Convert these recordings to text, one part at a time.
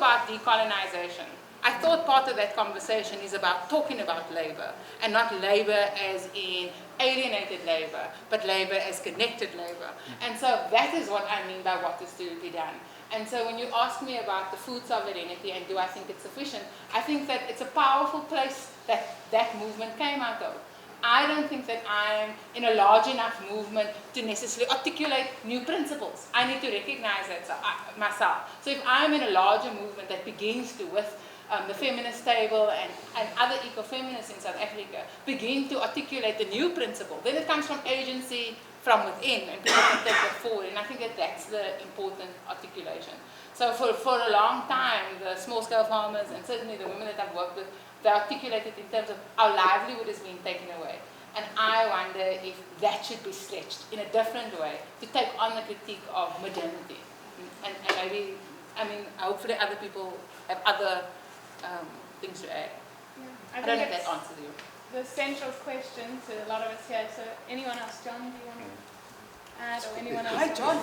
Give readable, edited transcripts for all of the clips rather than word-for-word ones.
about decolonization, I thought part of that conversation is about talking about labor, and not labor as in alienated labor, but labor as connected labor. And so that is what I mean by what is to be done. And so when you ask me about the food sovereignty and do I think it's sufficient, I think that it's a powerful place that that movement came out of. I don't think that I'm in a large enough movement to necessarily articulate new principles. I need to recognize that myself. So if I'm in a larger movement that begins to, with the feminist table and other ecofeminists in South Africa, begin to articulate the new principle, then it comes from agency from within, and people can take that forward. And I think that that's the important articulation. So for a long time, the small-scale farmers, and certainly the women that I've worked with, they articulated in terms of our livelihood is being taken away. And I wonder if that should be stretched in a different way to take on the critique of modernity. And maybe, I mean, hopefully other people have other things to add. Yeah, I don't know if that answers you. The central question to a lot of us here. So anyone else, John, do you want to add, or anyone else? Hi, John.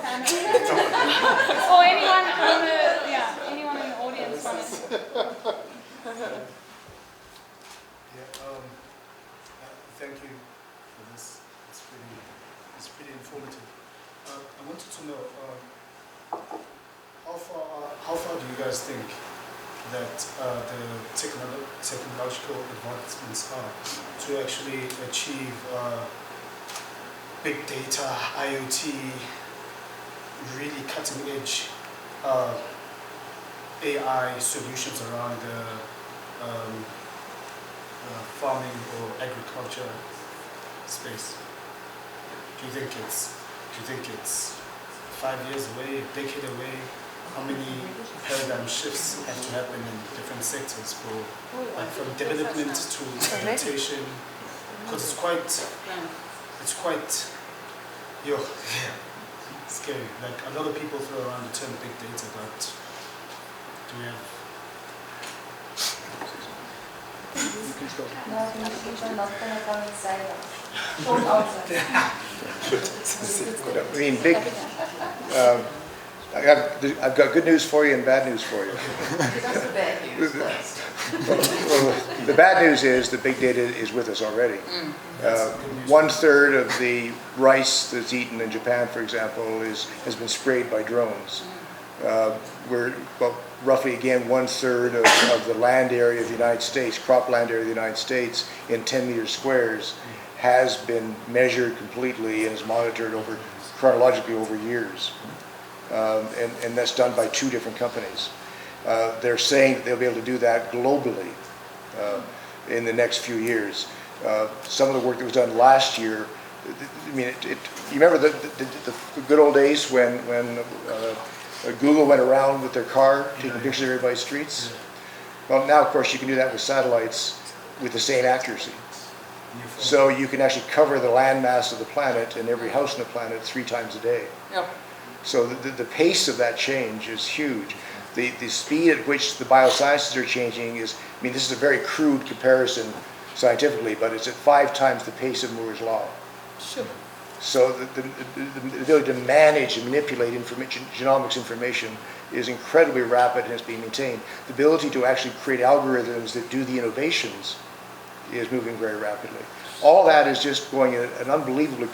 Or anyone on the, anyone in the audience want to? Thank you for this. It's pretty informative. I wanted to know how far do you guys think that the technological advancements are to actually achieve big data, IoT, really cutting edge AI solutions around farming or agriculture space? Do you think it's 5 years away, a decade away? How many paradigm shifts have to happen in different sectors from development to adaptation? Because it's quite scary. Like, a lot of people throw around the term big data, but do we have? No, I'm not going to come inside. Short answer. I mean, big. I've got good news for you and bad news for you. That's the bad news first. Well, the bad news is that big data is with us already. 1/3 of the rice that's eaten in Japan, for example, has been sprayed by drones. We're roughly, again, 1/3 of the land area of the United States, cropland area of the United States, in 10 meter squares, has been measured completely and is monitored chronologically over years. And that's done by 2 different companies. They're saying that they'll be able to do that globally in the next few years. Some of the work that was done last year, I mean, you remember the good old days when Google went around with their car taking pictures of everybody's streets? Well, now, of course, you can do that with satellites with the same accuracy. So you can actually cover the landmass of the planet and every house on the planet 3 times a day. Yep. So the pace of that change is huge. The speed at which the biosciences are changing is, I mean, this is a very crude comparison scientifically, but it's at 5 times the pace of Moore's law. Sure. So the ability to manage and manipulate genomics information is incredibly rapid and is being maintained. The ability to actually create algorithms that do the innovations is moving very rapidly. All that is just going at an unbelievably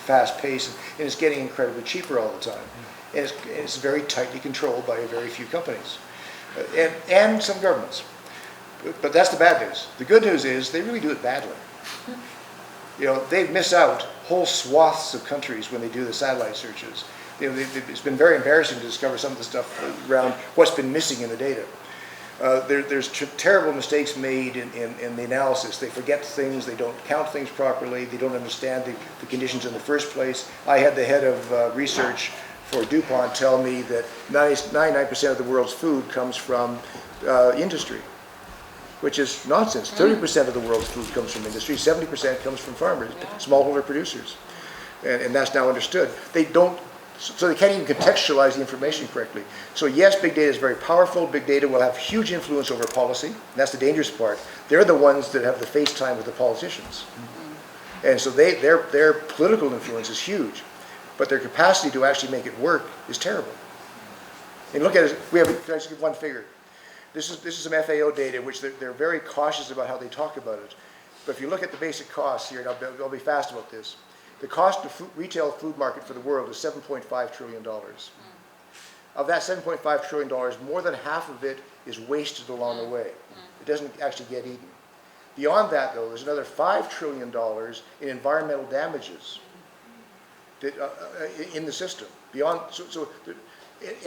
fast pace, and it's getting incredibly cheaper all the time. And it's very tightly controlled by a very few companies and some governments. But that's the bad news. The good news is they really do it badly. You know, they miss out whole swaths of countries when they do the satellite searches. You know, it's been very embarrassing to discover some of the stuff around what's been missing in the data. There's terrible mistakes made in the analysis. They forget things, they don't count things properly, they don't understand the conditions in the first place. I had the head of research for DuPont tell me that 99% of the world's food comes from industry, which is nonsense. 30% of the world's food comes from industry, 70% comes from farmers, smallholder producers. And that's now understood. So they can't even contextualize the information correctly. So yes, big data is very powerful. Big data will have huge influence over policy. That's the dangerous part. They're the ones that have the face time with the politicians. And so their political influence is huge, but their capacity to actually make it work is terrible. And look at it, can I just give one figure? This is some FAO data, which they're very cautious about how they talk about it. But if you look at the basic costs here, and I'll be fast about this, the cost of retail food market for the world is $7.5 trillion. Of that $7.5 trillion, more than half of it is wasted along the way. It doesn't actually get eaten. Beyond that, though, there's another $5 trillion in environmental damages that, in the system.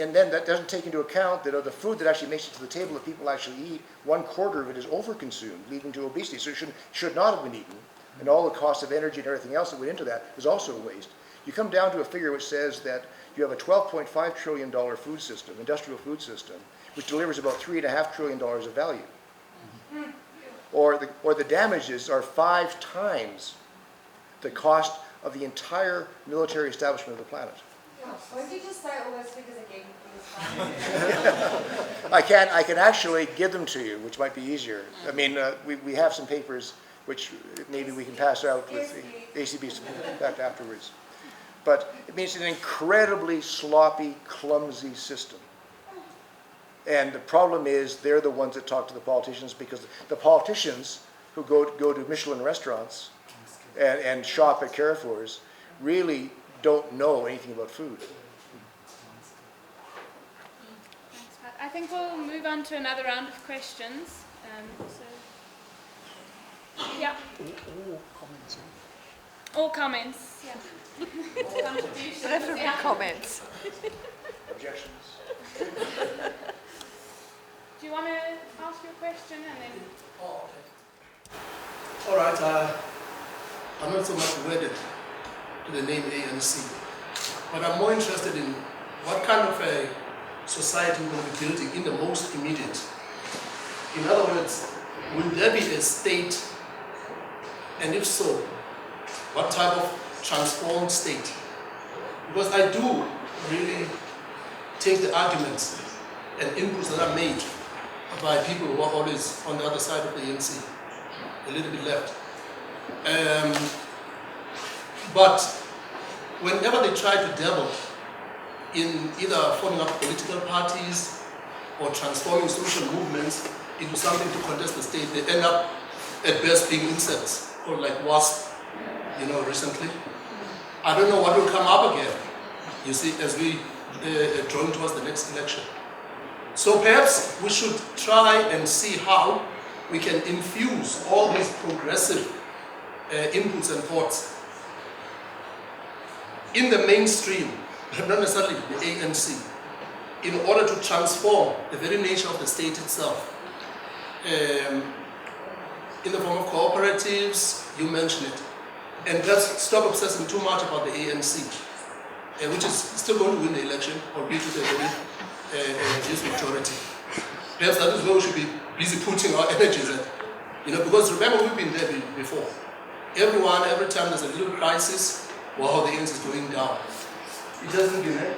And then that doesn't take into account that the food that actually makes it to the table that people actually eat, 1/4 of it is overconsumed, leading to obesity. So it should not have been eaten. And all the cost of energy and everything else that went into that is also a waste. You come down to a figure which says that you have a $12.5 trillion food system, industrial food system, which delivers about $3.5 trillion of value. Or the damages are 5 times the cost of the entire military establishment of the planet. Why don't you just say all those figures again, please? I can actually give them to you, which might be easier. I mean, we have some papers which maybe we can pass out with the ACB's back afterwards. But it means an incredibly sloppy, clumsy system. And the problem is they're the ones that talk to the politicians, because the politicians who go to Michelin restaurants and shop at Carrefours really don't know anything about food. Thanks, Pat. I think we'll move on to another round of questions. Yeah. All comments, yeah. Preferably comments. Objections? Do you want to ask your question and then... Oh, okay. All right. I'm not so much wedded to the name ANC, but I'm more interested in what kind of a society we'll be building in the most immediate. In other words, will there be a state, and if so, what type of transformed state? Because I do really take the arguments and inputs that are made by people who are always on the other side of the ANC, a little bit left. But whenever they try to dabble in either forming up political parties or transforming social movements into something to contest the state, they end up at best being insects, or like wasps, recently. I don't know what will come up again, you see, as we drawing towards the next election. So perhaps we should try and see how we can infuse all these progressive inputs and thoughts in the mainstream, but not necessarily the ANC, in order to transform the very nature of the state itself. In the form of cooperatives, you mentioned it. And let's stop obsessing too much about the ANC, which is still going to win the election, albeit with a very reduced majority. Perhaps that is where we should be busy putting our energies at. Because remember, we've been there before. Every time there's a little crisis, wow, the ANC is going down. It doesn't give it.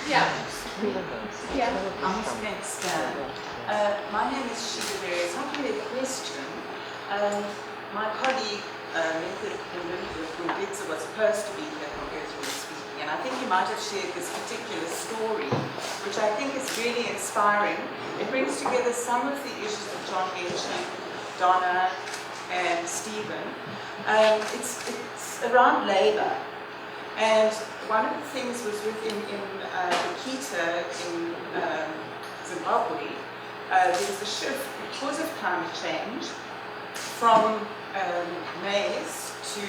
Yeah. I'm next. My name is Sheila Berry. It's not really a question. My colleague, Method was supposed to be here congressionally speaking, and I think he might have shared this particular story, which I think is really inspiring. It brings together some of the issues that John mentioned, Donna and Stephen. It's around labour. And one of the things was within Kita in Zimbabwe, there was a shift because of climate change from maize to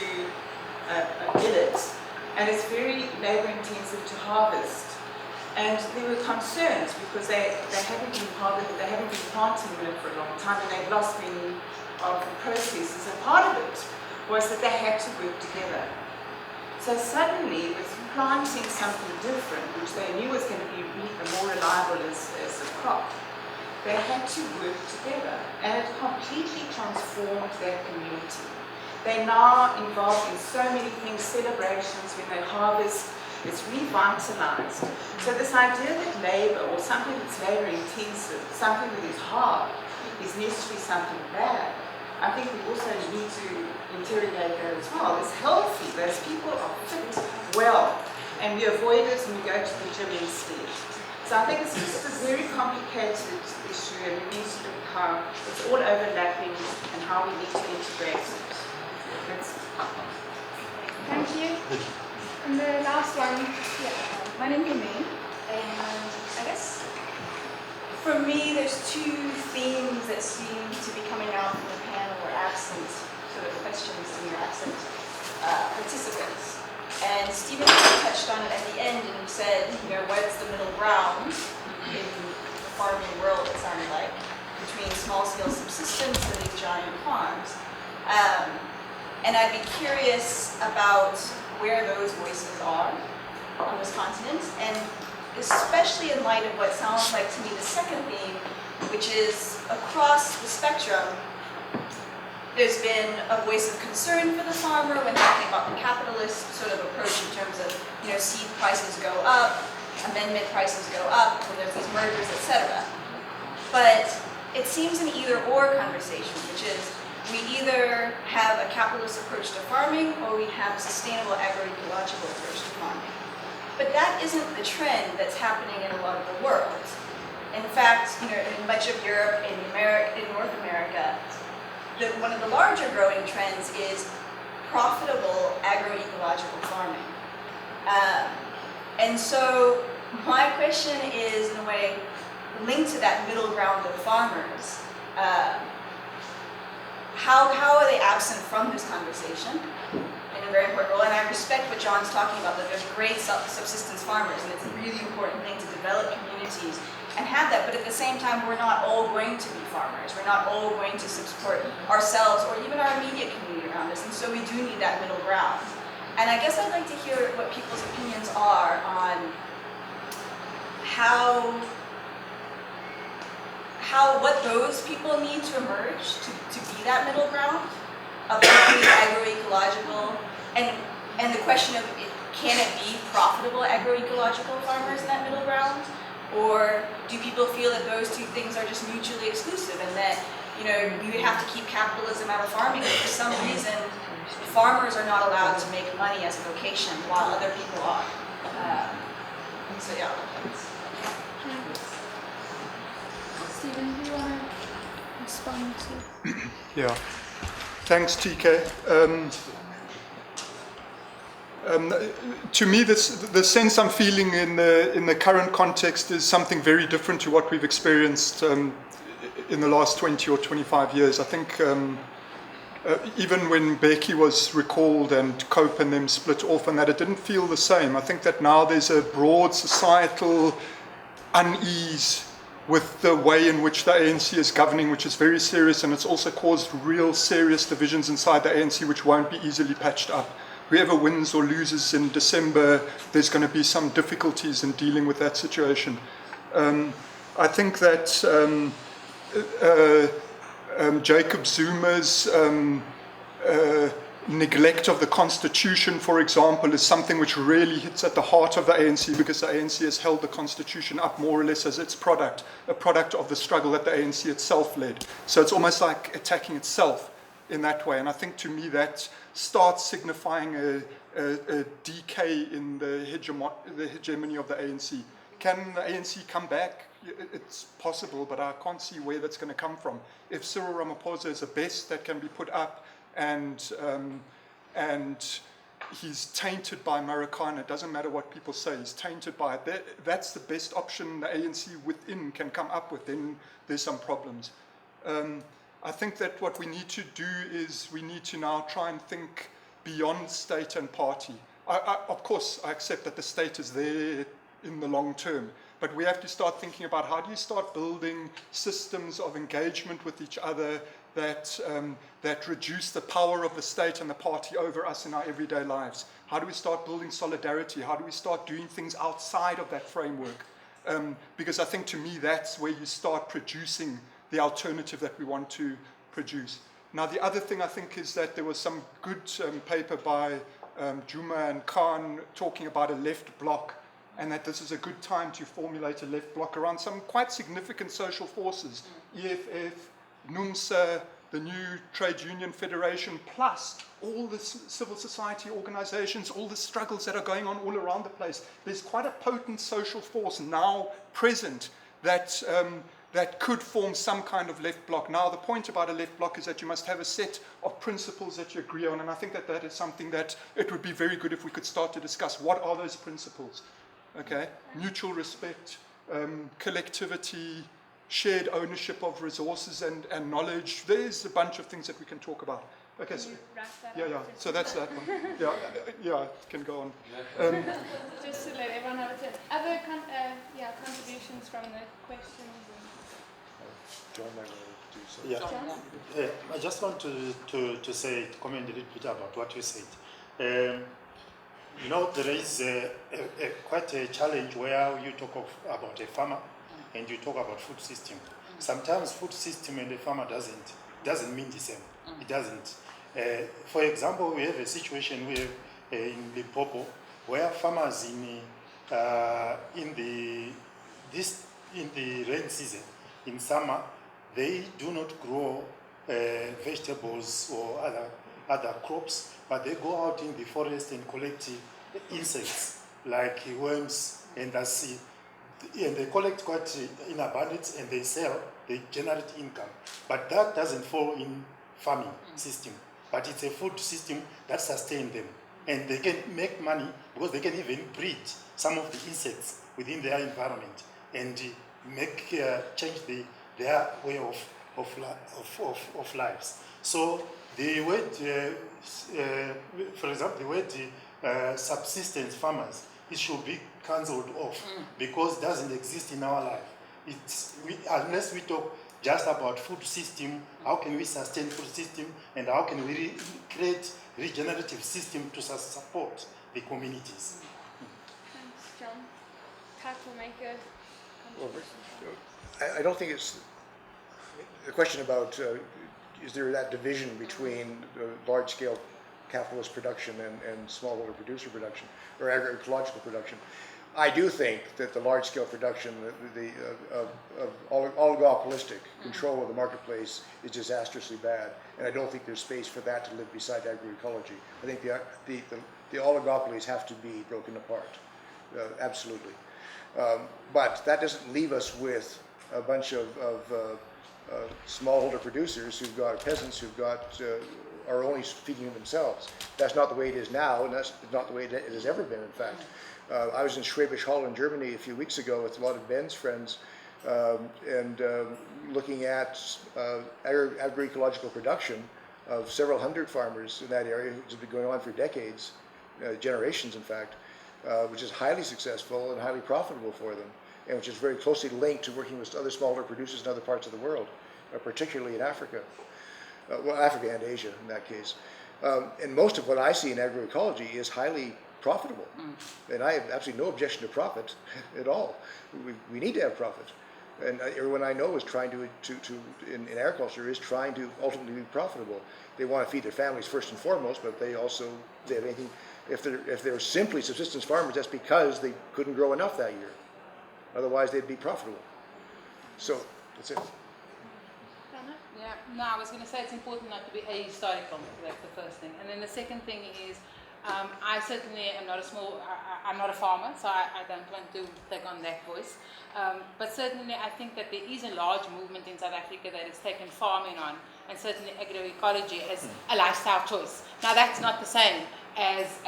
millet, and it's very labour intensive to harvest. And there were concerns because they haven't been planting millet for a long time, and they've lost many of the processes. And part of it was that they had to work together. So suddenly, with planting something different, which they knew was going to be more reliable as a crop, they had to work together, and it completely transformed their community. They're now involved in so many things, celebrations when they harvest, it's revitalized. So this idea that labor, or something that's labor intensive, something that is hard, is necessarily something bad, I think we also need to interrogate that as well. It's healthy, those people are fit, well, and we avoid it and we go to the gym instead. So I think it's just a very complicated issue, and we need to look at how it's all overlapping and how we need to integrate it. Thank you. And the last one, My name is May, and I guess for me there's two themes that seem to be coming out from the panel or absent, sort of questions from your absent participants. And Stephen touched on it at the end, and he said, what's the middle ground in the farming world, it sounded like, between small-scale subsistence and these giant farms. And I'd be curious about where those voices are on this continent, and especially in light of what sounds like to me the second theme, which is across the spectrum, there's been a voice of concern for the farmer when talking about the capitalist sort of approach in terms of, seed prices go up, amendment prices go up, when there's these mergers, etc. But it seems an either-or conversation, which is we either have a capitalist approach to farming or we have a sustainable agroecological approach to farming. But that isn't the trend that's happening in a lot of the world. In fact, in much of Europe, in North America, one of the larger growing trends is profitable agroecological farming. And so my question is, in a way, linked to that middle ground of farmers. How are they absent from this conversation in a very important role? And I respect what John's talking about, that there's great subsistence farmers, and it's a really important thing to develop communities and have that, but at the same time, we're not all going to be farmers. We're not all going to support ourselves or even our immediate community around us, and so we do need that middle ground. And I guess I'd like to hear what people's opinions are on what those people need to emerge to be that middle ground of being agroecological, and the question of can it be profitable agroecological farmers in that middle ground? Or do people feel that those two things are just mutually exclusive, and that you have to keep capitalism out of farming, and for some reason farmers are not allowed to make money as a vocation while other people are? So yeah. Stephen, do you want to respond to? Yeah. Thanks, TK. To me, the sense I'm feeling in the current context is something very different to what we've experienced in the last 20 or 25 years. I think even when Becky was recalled and Cope and them split off and that, it didn't feel the same. I think that now there's a broad societal unease with the way in which the ANC is governing, which is very serious, and it's also caused real serious divisions inside the ANC which won't be easily patched up. Whoever wins or loses in December, there's going to be some difficulties in dealing with that situation. I think that Jacob Zuma's neglect of the Constitution, for example, is something which really hits at the heart of the ANC, because the ANC has held the Constitution up more or less as its product, a product of the struggle that the ANC itself led. So it's almost like attacking itself in that way. And I think to me that starts signifying a decay in the hegemony of the ANC. Can the ANC come back? It's possible, but I can't see where that's going to come from. If Cyril Ramaphosa is the best that can be put up, and he's tainted by Marikana, it doesn't matter what people say, he's tainted by it. That's the best option the ANC within can come up with, then there's some problems. I think that what we need to do is we need to now try and think beyond state and party. Of course, I accept that the state is there in the long term, but we have to start thinking about how do you start building systems of engagement with each other that reduce the power of the state and the party over us in our everyday lives. How do we start building solidarity? How do we start doing things outside of that framework? Because I think to me that's where you start producing the alternative that we want to produce. Now the other thing I think is that there was some good paper by Juma and Khan talking about a left bloc, and that this is a good time to formulate a left bloc around some quite significant social forces, EFF, NUMSA, the new trade union federation, plus all the civil society organizations, all the struggles that are going on all around the place. There's quite a potent social force now present that, that could form some kind of left bloc. Now, the point about a left bloc is that you must have a set of principles that you agree on, and I think that that is something that it would be very good if we could start to discuss. What are those principles? Okay, mutual respect, collectivity, shared ownership of resources and knowledge. There's a bunch of things that we can talk about. Okay, Can so, you wrap that yeah, up? yeah. Just So that's that one. Yeah, yeah, it can go on. Just to let everyone know, other contributions from the questions. John might want to do so. Yeah. John? I just want to say, to comment a little bit about what you said. You know, there is quite a challenge where you talk about a farmer and you talk about food system. Sometimes food system and the farmer doesn't mean the same. It doesn't. For example, we have a situation where in Limpopo where farmers in the rain season, in summer, they do not grow vegetables or other crops, but they go out in the forest and collect insects like worms and and they collect quite in abundance and they sell, they generate income. But that doesn't fall in farming system, but it's a food system that sustains them. And they can make money because they can even breed some of the insects within their environment and change their way of lives. So the word, for example, the word subsistence farmers, it should be cancelled off because it doesn't exist in our life. Unless we talk just about food system, how can we sustain food system, and how can we create regenerative system to support the communities. Thanks, John. Pat will make a contribution. I don't think it's the question about is there that division between large-scale capitalist production and smallholder producer production or agroecological production. I do think that the large-scale production, of oligopolistic control of the marketplace is disastrously bad, and I don't think there's space for that to live beside agroecology. I think the oligopolies have to be broken apart, absolutely. But that doesn't leave us with a bunch of smallholder producers who've got peasants who've got are only feeding themselves. That's not the way it is now, and that's not the way it has ever been, in fact. I was in Schwäbisch Hall in Germany a few weeks ago with a lot of Ben's friends and looking at agroecological production of several hundred farmers in that area, which has been going on for decades, generations in fact, which is highly successful and highly profitable for them, and which is very closely linked to working with other smallholder producers in other parts of the world, particularly in Africa. Well, Africa and Asia in that case. And most of what I see in agroecology is highly profitable. And I have absolutely no objection to profit at all. We need to have profit. And everyone I know is trying to in agriculture, is trying to ultimately be profitable. They want to feed their families first and foremost, but they also, if they have anything, if they're simply subsistence farmers, that's because they couldn't grow enough that year. Otherwise, they'd be profitable. So, that's it. Yeah, no, I was going to say it's important not to be ahistorical. That's the first thing. And then the second thing is, I certainly am not I'm not a farmer, so I don't want to take on that voice. But certainly I think that there is a large movement in South Africa that has taken farming on, and certainly agroecology as a lifestyle choice. Now that's not the same as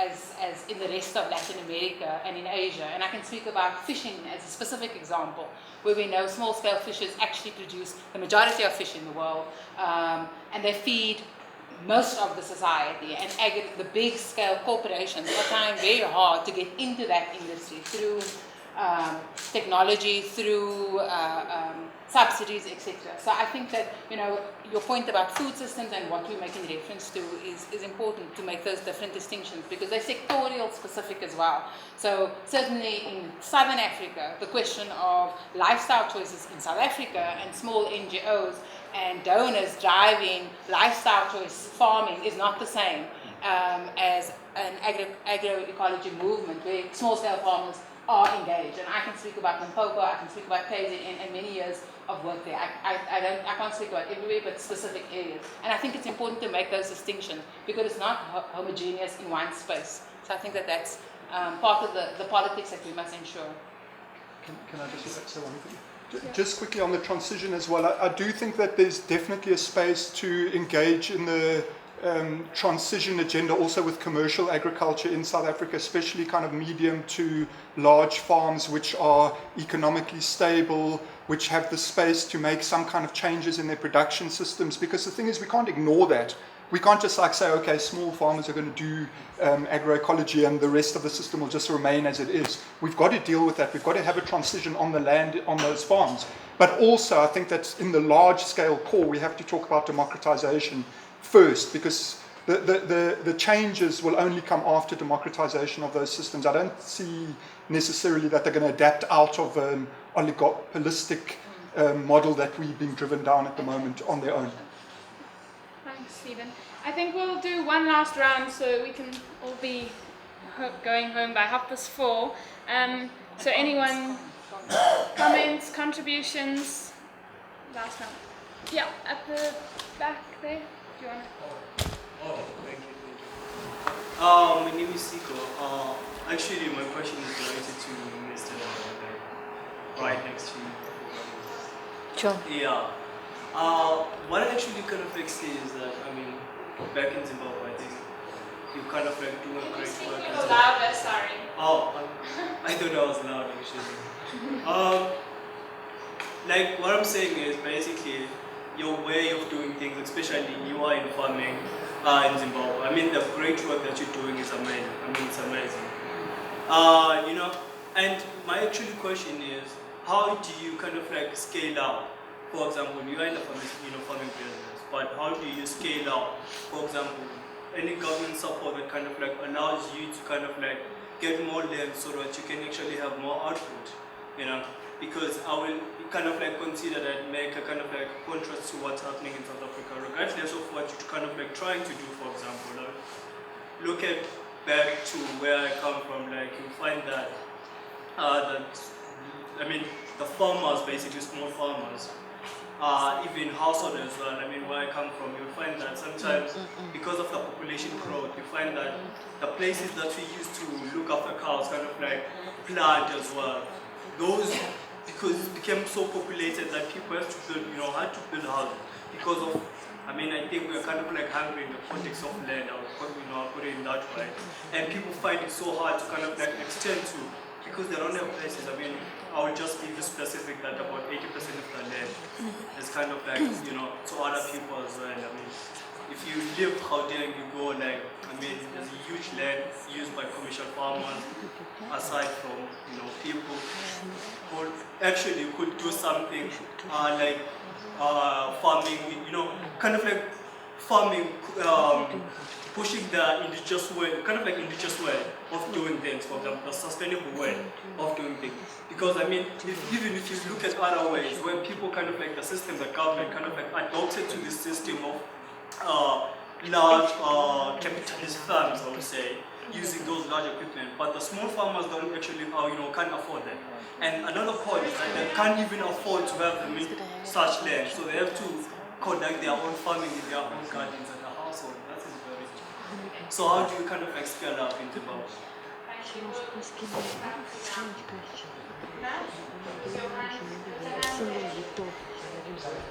in the rest of Latin America and in Asia. And I can speak about fishing as a specific example, where we know small-scale fishers actually produce the majority of fish in the world, and they feed most of the society, and the big-scale corporations are trying very hard to get into that industry through technology, through subsidies, etc. So I think that, you know, your point about food systems and what we're making reference to is important to make those different distinctions, because they're sectorial specific as well. So certainly in Southern Africa, the question of lifestyle choices in South Africa and small NGOs and donors driving lifestyle choice farming is not the same as an agroecology movement where small-scale farmers are engaged. And I can speak about Limpopo, I can speak about KZN and many years of work there. I can't speak about everywhere, but specific areas. And I think it's important to make those distinctions because it's not homogeneous in one space. So I think that that's part of the politics that we must ensure. Can I just say one thing? Just quickly on the transition as well, I do think that there's definitely a space to engage in the transition agenda also with commercial agriculture in South Africa, especially kind of medium to large farms which are economically stable, which have the space to make some kind of changes in their production systems. Because the thing is, we can't ignore that. We can't just like say, okay, small farmers are going to do agroecology and the rest of the system will just remain as it is. We've got to deal with that. We've got to have a transition on the land, on those farms. But also, I think that in the large-scale core, we have to talk about democratization first, because the changes will only come after democratization of those systems. I don't see necessarily that they're going to adapt out of an oligopolistic model that we're being driven down at the moment on their own. Thanks, Stephen. I think we'll do one last round so we can all be going home by 4:30. So anyone, comments, contributions? Last round. Yeah, at the back there. Do you want to? Oh, thank you. My name is Siko. Actually, my question is related to Mr. right next to you. Sure. Yeah. What I actually kind of see is that, I mean, back in Zimbabwe, I think you kind of like do a great work. Speak a little louder, sorry. Oh, I thought I was loud actually. Like what I'm saying is basically your way of doing things, especially you are in farming in Zimbabwe. I mean, the great work that you're doing is amazing. I mean, it's amazing. You know, and my actual question is, how do you kind of like scale out? For example, you are in the farming business, but how do you scale out? For example, any government support that kind of like allows you to kind of like get more land so that you can actually have more output, you know? Because I will kind of like consider that, make a kind of like contrast to what's happening in South Africa, regardless of what you're kind of like trying to do. For example, like, look at back to where I come from, like you find that I mean, the farmers, basically small farmers, even household as well. I mean, where I come from, you find that sometimes because of the population growth, you find that the places that we used to look after cows kind of like plant as well. Those, because it became so populated that people have to build, had to build houses because of, I mean, I think we're kind of like hungry in the context of land, I'll put it in that way. And people find it so hard to kind of like extend to, because they don't have places. I mean, I will just be specific that about 80% of the land is kind of like, to other people as well. I mean, if you live out there and you go like, I mean, there's a huge land used by commercial farmers, aside from, people who actually could do something like farming, kind of like farming, pushing the indigenous way, kind of like indigenous way of doing things, for example, the sustainable way of doing things. Because I mean, even if you look at other ways where people kind of like the system, the government kind of like adopted to this system of large capitalist firms, I would say, using those large equipment, but the small farmers don't actually, can't afford them. And another point is that they can't even afford to have such land, so they have to conduct their own farming in their own gardens and the household. That is very true. So how do you kind of like scale up in Zimbabwe?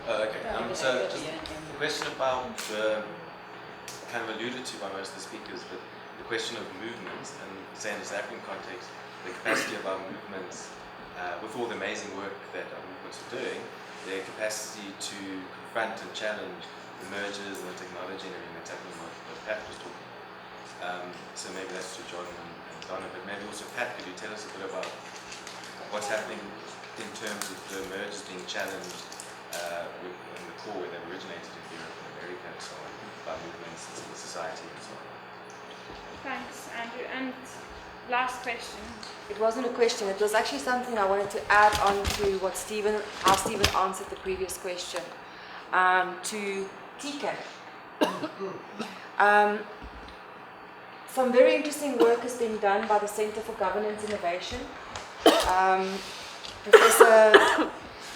Okay, so just the question about, kind of alluded to by most of the speakers, but the question of movements, and say in the South African context, the capacity of our movements, with all the amazing work that our movements are doing, their capacity to confront and challenge the mergers and the technology and everything that's happening, what Pat was talking about. So maybe that's to John and Donna, but maybe also Pat, could you tell us a bit about what's happening in terms of the mergers being challenged in the core where they originated in Europe and America and so on, by movements and civil society and so on. Thanks, Andrew. And last question. It wasn't a question, it was actually something I wanted to add on to how Stephen answered the previous question, to TK. some very interesting work is being done by the Center for Governance Innovation. Professor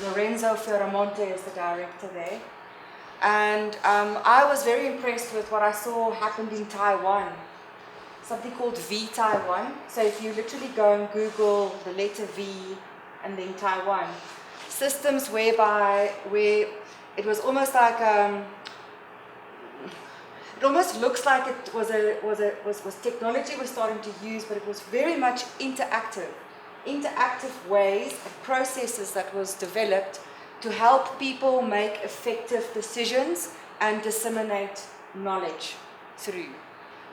Lorenzo Fioramonte is the director there. And I was very impressed with what I saw happened in Taiwan. Something called V Taiwan. So if you literally go and Google the letter V and then Taiwan, systems where it was almost like it almost looks like it was technology we're starting to use, but it was very much interactive ways and processes that was developed to help people make effective decisions and disseminate knowledge through.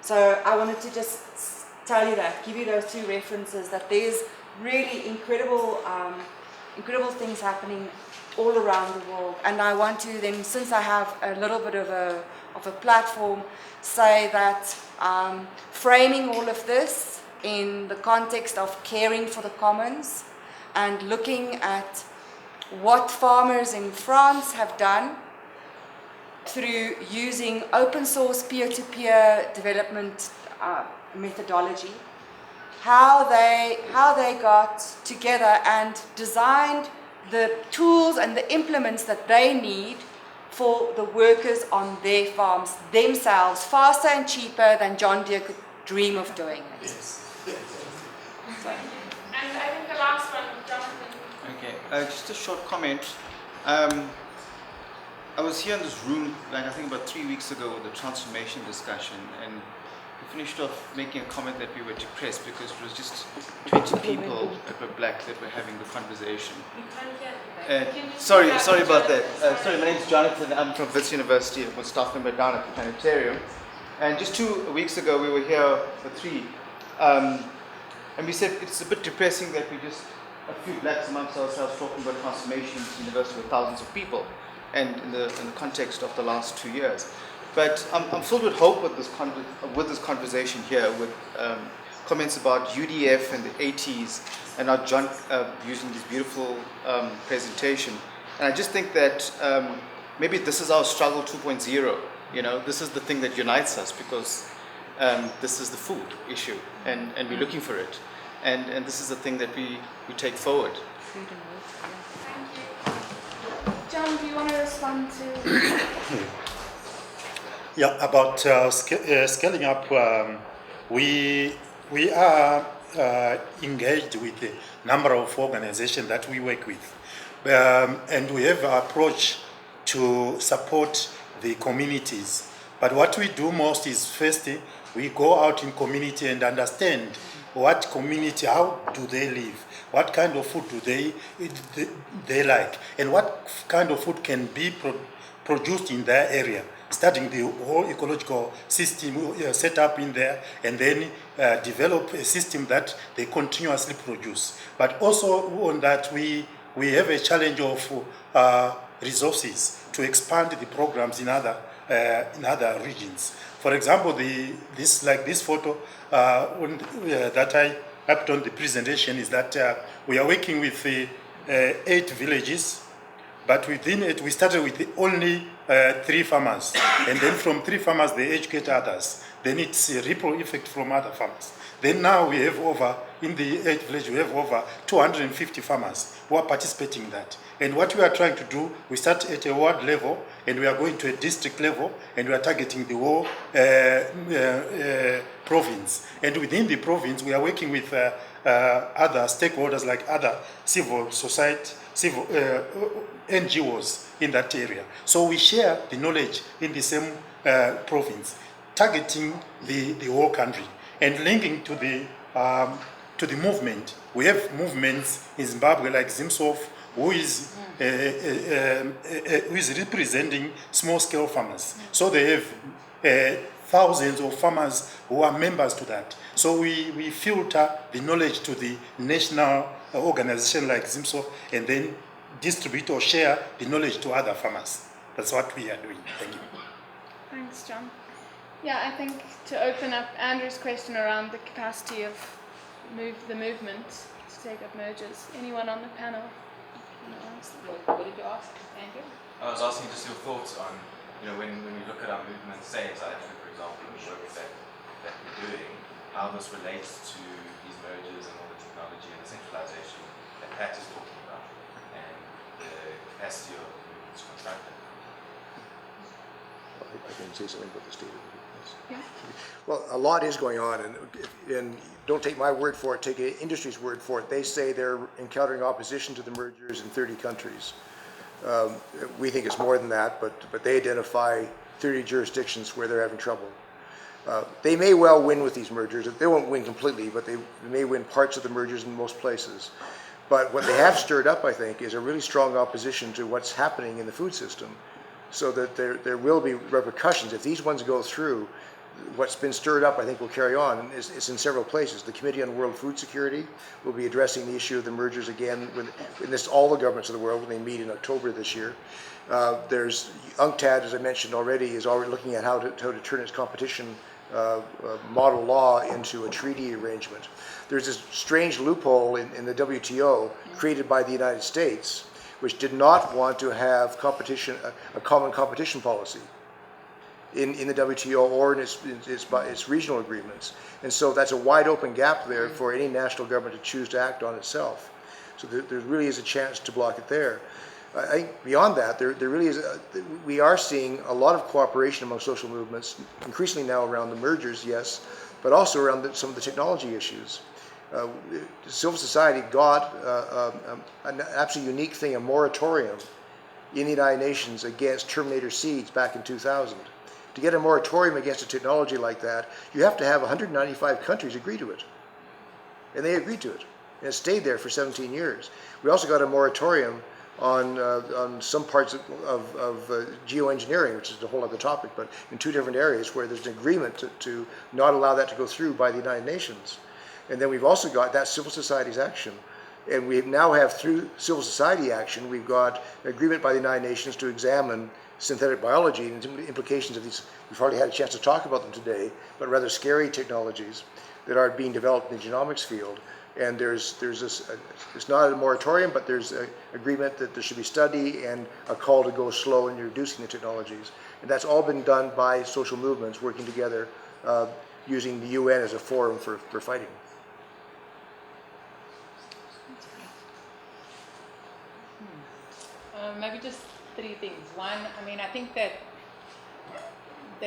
So I wanted to just tell you that, give you those two references, that there's really incredible things happening all around the world. And I want to then, since I have a little bit of a platform, say that framing all of this in the context of caring for the commons and looking at what farmers in France have done through using open source peer-to-peer development methodology, how they got together and designed the tools and the implements that they need for the workers on their farms themselves, faster and cheaper than John Deere could dream of doing it. Yes. And I think the last one, Jonathan. Okay, just a short comment. I was here in this room, like I think about 3 weeks ago with the transformation discussion, and we finished off making a comment that we were depressed because it was just 20 people that were black that were having the conversation. Sorry about that. Sorry, my name is Jonathan. I'm from Wits University. I'm a staff member down at the planetarium. And just 2 weeks ago, we were here for 3. And we said it's a bit depressing that we just, a few blacks amongst ourselves talking about transformation in the university with thousands of people, and in the context of the last 2 years. But I'm filled with hope with this conversation here, with comments about UDF and the 80s, and now John using this beautiful presentation. And I just think that maybe this is our struggle 2.0. You know, this is the thing that unites us, because this is the food issue, and we're looking for it. And this is the thing that we take forward. Thank you. John, do you want to respond to? Yeah, about scaling up, we are engaged with a number of organizations that we work with, and we have an approach to support the communities. But what we do most is, first, we go out in community and understand what community, how do they live, what kind of food do they like, and what kind of food can be produced in their area, starting the whole ecological system set up in there, and then develop a system that they continuously produce. But also on that, we have a challenge of resources to expand the programs in other regions. For example, this photo that I put on the presentation is that we are working with 8 villages, but within it we started with only 3 farmers, and then from 3 farmers they educate others. Then it's a ripple effect from other farmers. Then now we have in the 8th village, we have over 250 farmers who are participating in that. And what we are trying to do, we start at a ward level, and we are going to a district level, and we are targeting the whole province. And within the province, we are working with other stakeholders, like other civil society, NGOs in that area. So we share the knowledge in the same province, targeting the whole country, and linking to the movement. We have movements in Zimbabwe like ZIMSOF, who is representing small-scale farmers. So they have thousands of farmers who are members to that. So we filter the knowledge to the national organization like ZIMSOF, and then distribute or share the knowledge to other farmers. That's what we are doing. Thank you. Thanks, John. Yeah, I think to open up Andrew's question around the capacity of the movement to take up mergers. Anyone on the panel? What did you ask, Andrew? I was asking just your thoughts on, when we look at our movement, say in South Africa, for example, and we work with that that we're doing, how this relates to these mergers and all the technology and the centralization that Pat is talking about, and the capacity of movements to construct it. I can say something about the state of the Yeah. Well, a lot is going on, and don't take my word for it, take the industry's word for it. They say they're encountering opposition to the mergers in 30 countries. We think it's more than that, but they identify 30 jurisdictions where they're having trouble. They may well win with these mergers. They won't win completely, but they may win parts of the mergers in most places. But what they have stirred up, I think, is a really strong opposition to what's happening in the food system, so that there will be repercussions. If these ones go through, what's been stirred up, I think, will carry on. And it's in several places. The Committee on World Food Security will be addressing the issue of the mergers again, and this all the governments of the world when they meet in October this year. There's UNCTAD, as I mentioned already, is already looking at how to turn its competition model law into a treaty arrangement. There's this strange loophole in the WTO created by the United States, which did not want to have competition, a common competition policy in the WTO or in its regional agreements. And so that's a wide open gap there for any national government to choose to act on itself. So there really is a chance to block it there. I think beyond that, there really is, we are seeing a lot of cooperation among social movements, increasingly now around the mergers, yes, but also around some of the technology issues. Civil society got an absolutely unique thing, a moratorium in the United Nations against Terminator seeds back in 2000. To get a moratorium against a technology like that, you have to have 195 countries agree to it. And they agreed to it. And it stayed there for 17 years. We also got a moratorium on some parts of geoengineering, which is a whole other topic, but in two different areas where there's an agreement to not allow that to go through by the United Nations. And then we've also got that civil society's action. And we now have, through civil society action, we've got an agreement by the United Nations to examine synthetic biology and the implications of these. We've hardly had a chance to talk about them today, but rather scary technologies that are being developed in the genomics field. And there's this, it's not a moratorium, but there's an agreement that there should be study and a call to go slow in reducing the technologies. And that's all been done by social movements working together, using the UN as a forum for fighting. Maybe just three things. One, I mean, I think that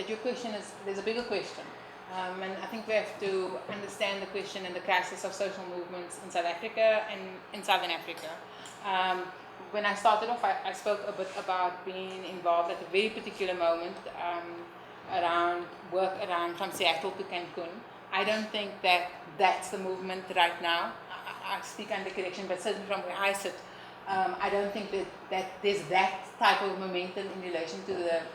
your question is, there's a bigger question. And I think we have to understand the question and the crisis of social movements in South Africa and in Southern Africa. When I started off, I spoke a bit about being involved at a very particular moment around work around from Seattle to Cancun. I don't think that that's the movement right now. I speak under correction, but certainly from where I sit, I don't think that there's that type of momentum in relation to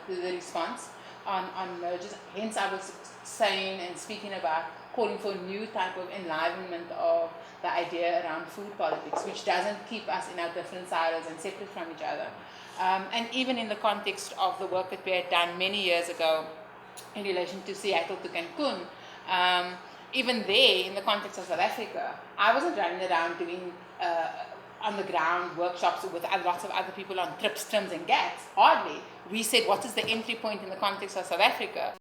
the response on mergers. Hence, I was saying and speaking about calling for a new type of enlivenment of the idea around food politics, which doesn't keep us in our different silos and separate from each other. And even in the context of the work that we had done many years ago in relation to Seattle to Cancun, even there, in the context of South Africa, I wasn't running around doing on the ground workshops with lots of other people on trips, trims and gats. Hardly. We said, what is the entry point in the context of South Africa?